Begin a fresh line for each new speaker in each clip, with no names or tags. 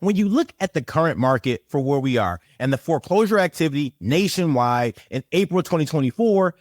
When you look at the current market for where we are and the foreclosure activity nationwide in April 2024,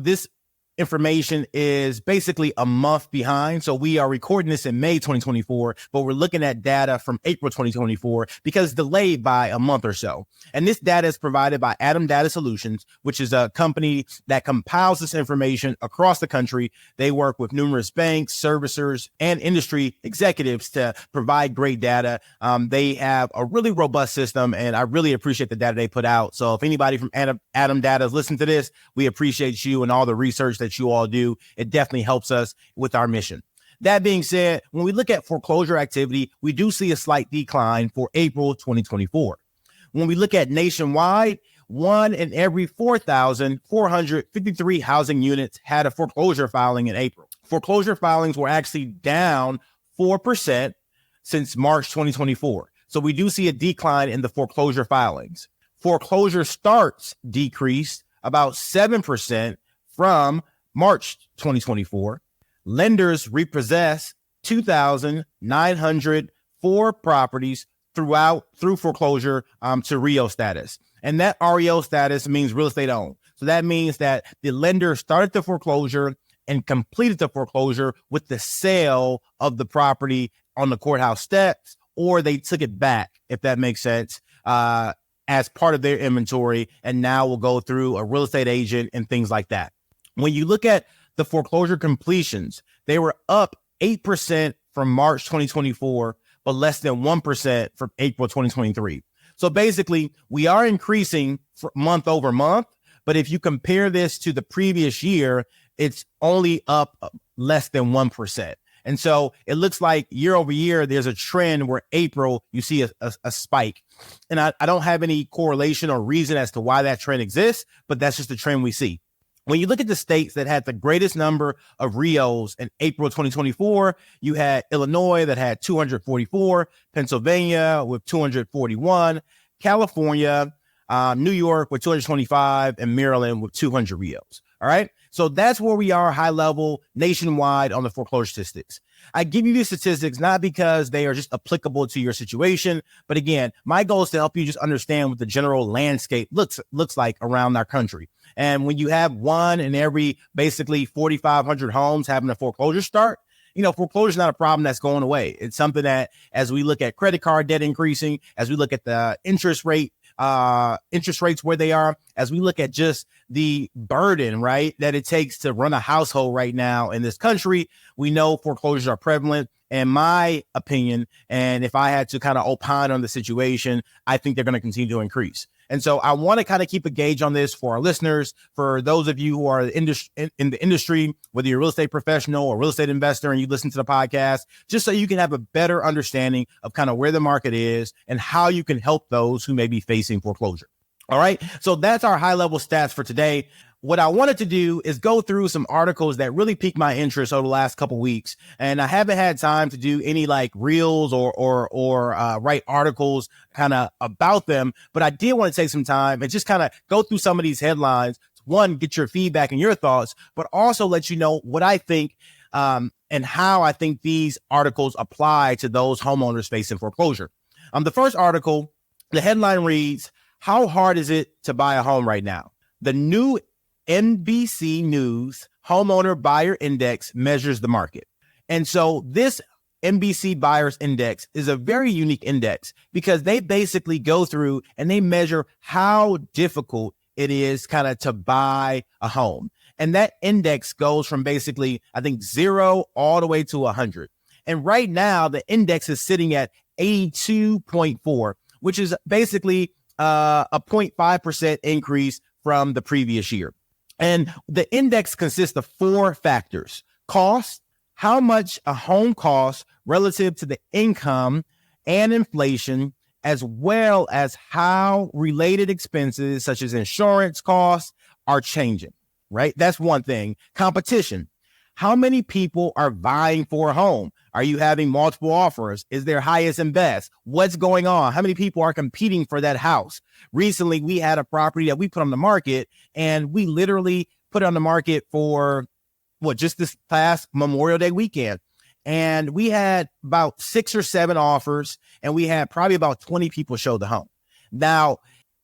this information is basically a month behind. So we are recording this in May 2024, but we're looking at data from April 2024 because it's delayed by a month or so. And this data is provided by Adam Data Solutions, which is a company that compiles this information across the country. They work with numerous banks, servicers, and industry executives to provide great data. They have a really robust system, and I really appreciate the data they put out. So if anybody from Adam Data is listening to this, we appreciate you and all the research that you all do. It definitely helps us with our mission. That being said, when we look at foreclosure activity, we do see a slight decline for April 2024. When we look at nationwide, 1 in every 4,453 housing units had a foreclosure filing in April. Foreclosure filings were actually down 4% since March 2024. So we do see a decline in the foreclosure filings. Foreclosure starts decreased about 7% from March 2024. Lenders repossessed 2,904 properties through foreclosure to REO status. And that REO status means real estate owned. So that means that the lender started the foreclosure and completed the foreclosure with the sale of the property on the courthouse steps, or they took it back, if that makes sense, as part of their inventory, and now will go through a real estate agent and things like that. When you look at the foreclosure completions, they were up 8% from March 2024, but less than 1% from April 2023. So basically, we are increasing month over month, but if you compare this to the previous year, it's only up less than 1%. And so it looks like year over year, there's a trend where April, you see a spike. And I don't have any correlation or reason as to why that trend exists, but that's just the trend we see. When you look at the states that had the greatest number of REOs in April 2024, you had Illinois that had 244, Pennsylvania with 241, California, New York with 225, and Maryland with 200 REOs. All right. So that's where we are high level nationwide on the foreclosure statistics. I give you these statistics not because they are just applicable to your situation, but again, my goal is to help you just understand what the general landscape looks like around our country. And when you have 1 in every basically 4,500 homes having a foreclosure start, foreclosure is not a problem that's going away. It's something that, as we look at credit card debt increasing, as we look at the interest rates where they are, as we look at just the burden, right, that it takes to run a household right now in this country, we know foreclosures are prevalent. In my opinion, and if I had to kind of opine on the situation, I think they're going to continue to increase. And so I want to kind of keep a gauge on this for our listeners, for those of you who are in the industry, whether you're a real estate professional or real estate investor and you listen to the podcast, just so you can have a better understanding of kind of where the market is and how you can help those who may be facing foreclosure. All right. So that's our high level stats for today. What I wanted to do is go through some articles that really piqued my interest over the last couple of weeks. And I haven't had time to do any like reels or write articles kind of about them. But I did want to take some time and just kind of go through some of these headlines. One, get your feedback and your thoughts, but also let you know what I think and how I think these articles apply to those homeowners facing foreclosure. The first article, the headline reads, "How hard is it to buy a home right now?" The new NBC News Homeowner Buyer Index measures the market. And so this NBC Buyers Index is a very unique index because they basically go through and they measure how difficult it is kind of to buy a home. And that index goes from basically, I think, 0 all the way to 100. And right now, the index is sitting at 82.4, which is basically a 0.5% increase from the previous year. And the index consists of 4 factors: cost, how much a home costs relative to the income and inflation, as well as how related expenses such as insurance costs are changing, right? That's one thing. Competition. How many people are vying for a home? Are you having multiple offers? Is there highest and best? What's going on? How many people are competing for that house? Recently, we had a property that we put on the market, and we literally put it on the market for just this past Memorial Day weekend. and we had about 6 or 7 offers, and we had probably about 20 people show the home. Now,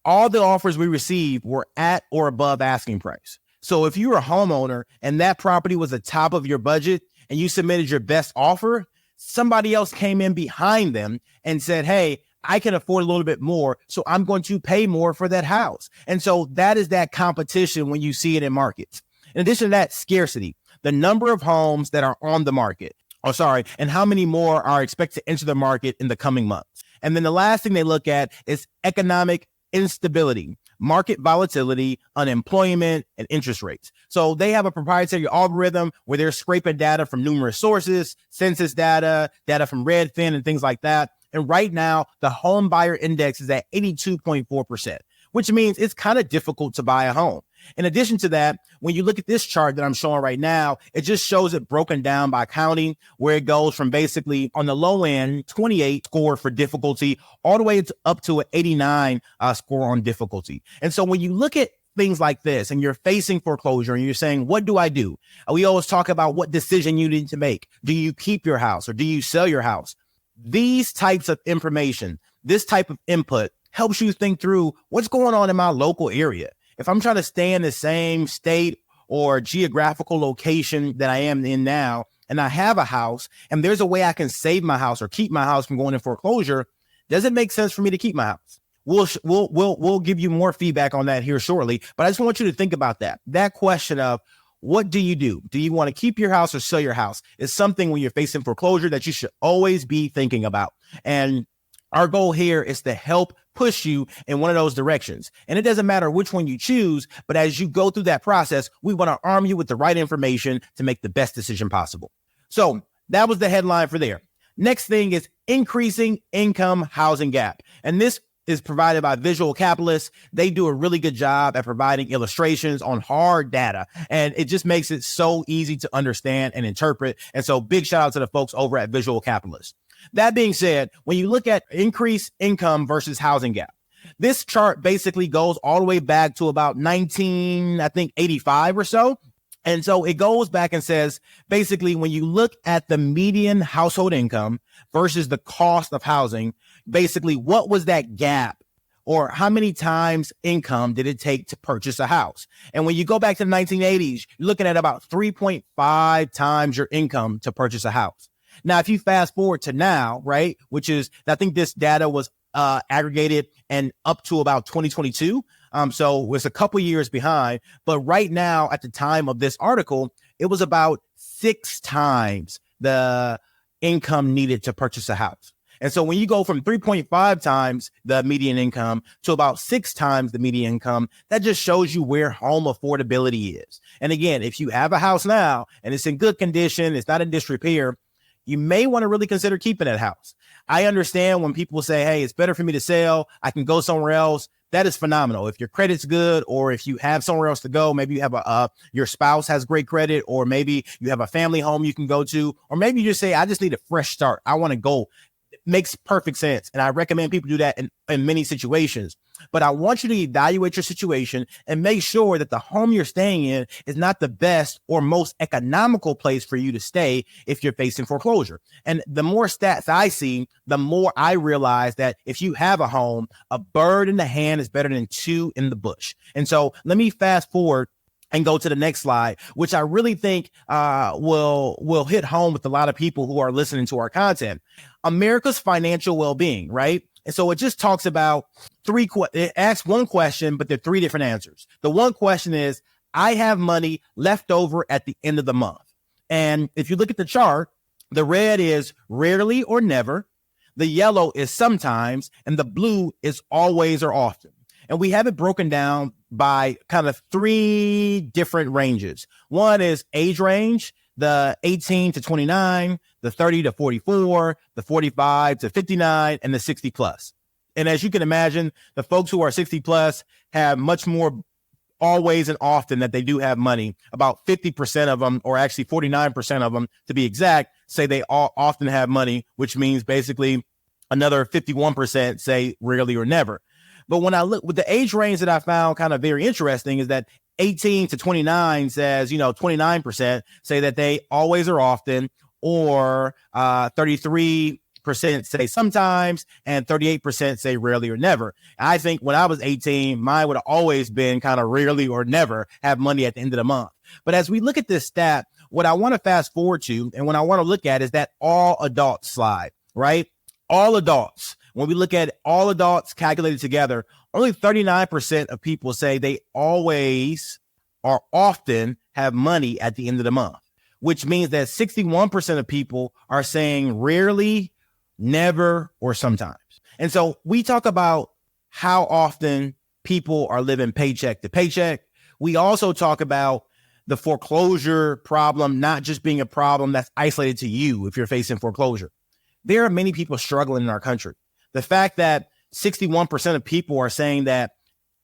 all the offers we received were at or above asking price. So if you were a homeowner and that property was the top of your budget and you submitted your best offer, somebody else came in behind them and said, hey, I can afford a little bit more, so I'm going to pay more for that house. And so that is that competition when you see it in markets. In addition to that, scarcity, the number of homes that are on the market, and how many more are expected to enter the market in the coming months. And then the last thing they look at is economic instability, market volatility, unemployment, and interest rates. So they have a proprietary algorithm where they're scraping data from numerous sources, census data, data from Redfin, and things like that. And right now, the home buyer index is at 82.4%, which means it's kind of difficult to buy a home. In addition to that, when you look at this chart that I'm showing right now, it just shows it broken down by county, where it goes from basically on the low end, 28 score for difficulty, all the way up to an 89 score on difficulty. And so when you look at things like this and you're facing foreclosure and you're saying, what do I do? We always talk about what decision you need to make. Do you keep your house or do you sell your house? These types of information, this type of input helps you think through what's going on in my local area. If I'm trying to stay in the same state or geographical location that I am in now, and I have a house and there's a way I can save my house or keep my house from going in foreclosure, does it make sense for me to keep my house? We'll give you more feedback on that here shortly, but I just want you to think about that question of, what do you do? Do you want to keep your house or sell your house? Is something when you're facing foreclosure that you should always be thinking about. And our goal here is to help push you in one of those directions. And it doesn't matter which one you choose, but as you go through that process, we want to arm you with the right information to make the best decision possible. So that was the headline for there. Next thing is increasing income housing gap. And this is provided by Visual Capitalist. They do a really good job at providing illustrations on hard data, and it just makes it so easy to understand and interpret. And so big shout out to the folks over at Visual Capitalist. That being said, when you look at increased income versus housing gap, this chart basically goes all the way back to about 85 or so. And so it goes back and says, basically, when you look at the median household income versus the cost of housing, basically, what was that gap, or how many times income did it take to purchase a house? And when you go back to the 1980s, you're looking at about 3.5 times your income to purchase a house. Now, if you fast forward to now, right, which is, I think this data was aggregated and up to about 2022. So it's a couple years behind, but right now at the time of this article, it was about 6 times the income needed to purchase a house. And so when you go from 3.5 times the median income to about 6 times the median income, that just shows you where home affordability is. And again, if you have a house now and it's in good condition, it's not in disrepair, you may want to really consider keeping that house. I understand when people say, hey, it's better for me to sell, I can go somewhere else. That is phenomenal. If your credit's good, or if you have somewhere else to go, maybe you have your spouse has great credit, or maybe you have a family home you can go to, or maybe you just say, I just need a fresh start. I want to go. It makes perfect sense. And I recommend people do that in many situations. But I want you to evaluate your situation and make sure that the home you're staying in is not the best or most economical place for you to stay if you're facing foreclosure. And the more stats I see, the more I realize that if you have a home, a bird in the hand is better than 2 in the bush. And so let me fast forward and go to the next slide, which I really think will hit home with a lot of people who are listening to our content. America's financial well-being, right? And so it just talks about it asks one question, but there are 3 different answers. The one question is, I have money left over at the end of the month. And if you look at the chart, the red is rarely or never, the yellow is sometimes, and the blue is always or often. And we have it broken down by kind of 3 different ranges. One is age range, the 18 to 29, the 30 to 44, the 45 to 59, and the 60 plus. And as you can imagine, the folks who are 60 plus have much more always and often that they do have money. About 50% of them, or actually 49% of them to be exact, say they all often have money, which means basically another 51% say rarely or never. But when I look with the age range that I found kind of very interesting is that 18 to 29 says, 29% say that they always or often, or 33% say sometimes, and 38% say rarely or never. I think when I was 18, mine would have always been kind of rarely or never have money at the end of the month. But as we look at this stat, what I want to fast forward to and what I want to look at is that all adults slide, right? All adults. When we look at all adults calculated together, only 39% of people say they always or often have money at the end of the month, which means that 61% of people are saying rarely, never, or sometimes. And so we talk about how often people are living paycheck to paycheck. We also talk about the foreclosure problem, not just being a problem that's isolated to you if you're facing foreclosure. There are many people struggling in our country. The fact that 61% of people are saying that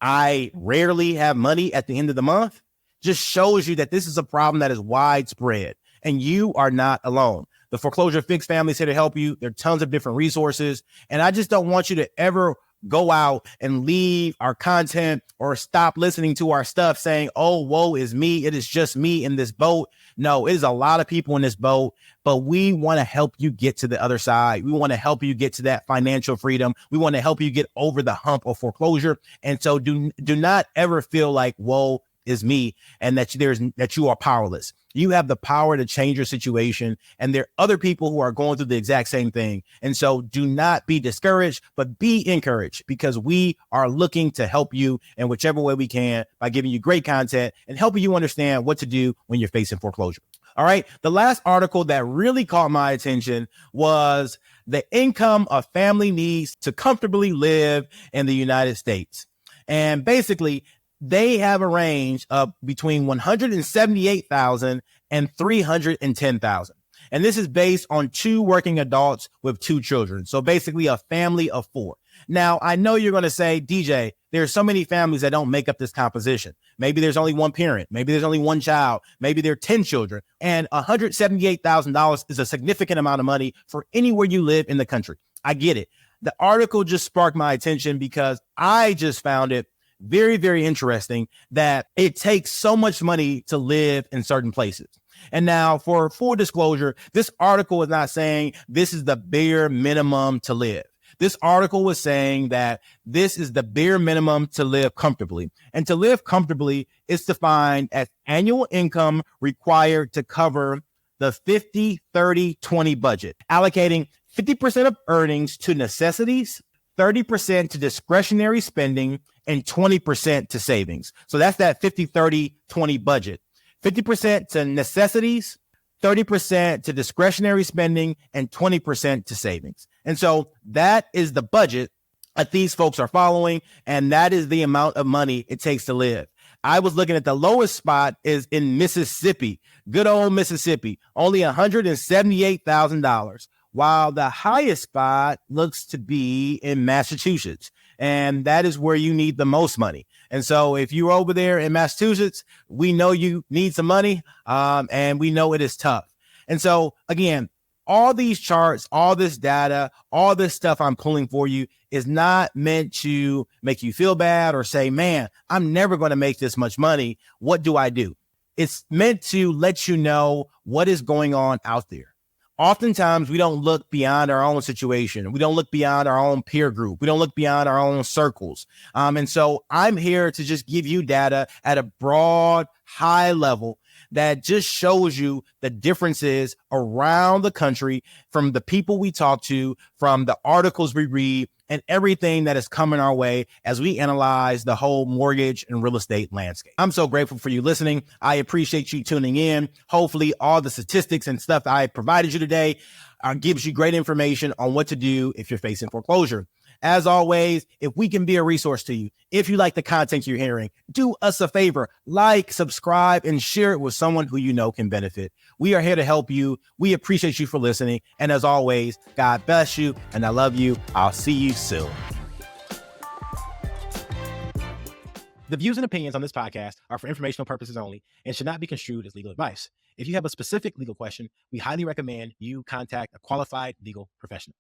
I rarely have money at the end of the month just shows you that this is a problem that is widespread and you are not alone. The Foreclosure Fix family is here to help you. There are tons of different resources. And I just don't want you to ever go out and leave our content or stop listening to our stuff saying, oh, woe is me. It is just me in this boat. No, it is a lot of people in this boat, but we want to help you get to the other side. We want to help you get to that financial freedom. We want to help you get over the hump of foreclosure. And so do not ever feel like woe is me and that you are powerless. You have the power to change your situation. And there are other people who are going through the exact same thing. And so do not be discouraged, but be encouraged, because we are looking to help you in whichever way we can by giving you great content and helping you understand what to do when you're facing foreclosure. All right. The last article that really caught my attention was the income a family needs to comfortably live in the United States. And basically, they have a range of between $178,000 and $310,000. And this is based on 2 working adults with 2 children. So basically a family of 4. Now, I know you're going to say, DJ, there's so many families that don't make up this composition. Maybe there's only one parent. Maybe there's only one child. Maybe there are 10 children. And $178,000 is a significant amount of money for anywhere you live in the country. I get it. The article just sparked my attention because I just found it very, very interesting that it takes so much money to live in certain places. And now, for full disclosure, this article is not saying this is the bare minimum to live. This article was saying that this is the bare minimum to live comfortably. And to live comfortably is defined as annual income required to cover the 50-30-20 budget, allocating 50% of earnings to necessities, 30% to discretionary spending, and 20% to savings. So that's that 50-30-20 budget. 50% to necessities, 30% to discretionary spending, and 20% to savings. And so that is the budget that these folks are following, and that is the amount of money it takes to live. I was looking at the lowest spot is in Mississippi, good old Mississippi, only $178,000. While the highest spot looks to be in Massachusetts, and that is where you need the most money. And so if you're over there in Massachusetts, we know you need some money, and we know it is tough. And so, again, all these charts, all this data, all this stuff I'm pulling for you is not meant to make you feel bad or say, man, I'm never going to make this much money. What do I do? It's meant to let you know what is going on out there. Oftentimes, we don't look beyond our own situation. We don't look beyond our own peer group. We don't look beyond our own circles. And so I'm here to just give you data at a broad, high level that just shows you the differences around the country from the people we talk to, from the articles we read, and everything that is coming our way as we analyze the whole mortgage and real estate landscape. I'm so grateful for you listening. I appreciate you tuning in. Hopefully all the statistics and stuff I provided you today gives you great information on what to do if you're facing foreclosure. As always, if we can be a resource to you, if you like the content you're hearing, do us a favor, like, subscribe, and share it with someone who you know can benefit. We are here to help you. We appreciate you for listening. And as always, God bless you, and I love you. I'll see you soon. The views and opinions on this podcast are for informational purposes only and should not be construed as legal advice. If you have a specific legal question, we highly recommend you contact a qualified legal professional.